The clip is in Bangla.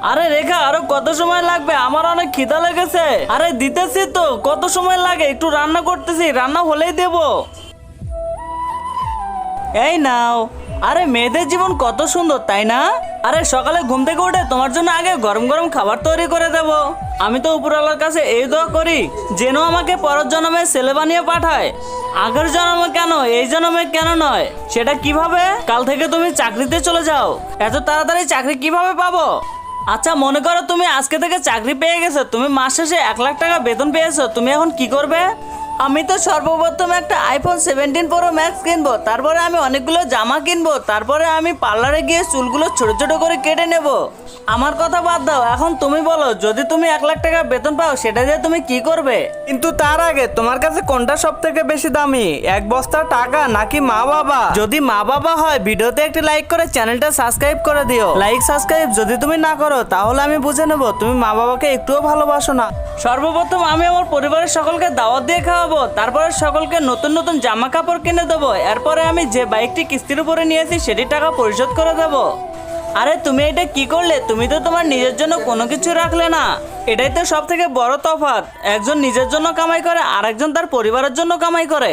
আরে রেখা, আরো কত সময় লাগবে? আমার অনেক খিদা লেগেছে। আরে দিতেছি তো, কত সময় লাগে? একটু রান্না করতেছি, রান্না হলেই দেবো। এই নাও। আরে মেয়েদের জীবন কত সুন্দর, তাই না? আরে সকালে ঘুম থেকে উঠে তোমার জন্য আগে গরম গরম খাবার তৈরি করে দেব। আমি তো উপরওয়ালার কাছে এই দোয়া করি যেন আমাকে পরের জন্মে ছেলে বানিয়ে পাঠায়। আগের জন্মে কেন, এই জন্মে কেন নয়? সেটা কিভাবে? কাল থেকে তুমি চাকরিতে চলে যাও। এত তাড়াতাড়ি চাকরি কিভাবে পাবো? আচ্ছা মনে করো তুমি আজকে থেকে চাকরি পেয়ে গেছো, তুমি মাস শেষে 1 লাখ টাকা বেতন পেয়েছো, তুমি এখন কি করবে? আমি তো সর্বপ্রথম একটা আইফোন 17 প্রো ম্যাক্স কিনবো, তারপরে আমি অনেকগুলো জামা কিনবো, তারপরে আমি পার্লারে গিয়ে চুলগুলো ছোট ছোট করে কেটে নেব। আমার কথা বাদ দাও, এখন তুমি বলো, যদি তুমি 1 লাখ টাকা বেতন পাও সেটা দিয়ে তুমি কি করবে? কিন্তু তার আগে তোমার কাছে কোনটা সব থেকে বেশি দামি, এক বস্তা টাকা নাকি মা বাবা? যদি মা বাবা হয় ভিডিওতে একটি লাইক করে চ্যানেলটা সাবস্ক্রাইব করে দিও। লাইক সাবস্ক্রাইব যদি তুমি না করো তাহলে আমি বুঝে নেব তুমি মা বাবাকে একটুও ভালোবাসো না। সর্বপ্রথম আমি আমার পরিবারের সকলকে দাওয়াত দিয়ে খাওয়াবো, তারপরে সকলকে নতুন নতুন জামা কাপড় কিনে দেবো, এরপরে আমি যে বাইকটি কিস্তির উপরে নিয়েছি সেটির টাকা পরিশোধ করে দেবো। আরে তুমি এটা কি করলে? তুমি তো তোমার নিজের জন্য কোনো কিছু রাখলে না। এটাই তো সব থেকে বড় তফাৎ, একজন নিজের জন্য কামাই করে আর একজন তার পরিবারের জন্য কামাই করে।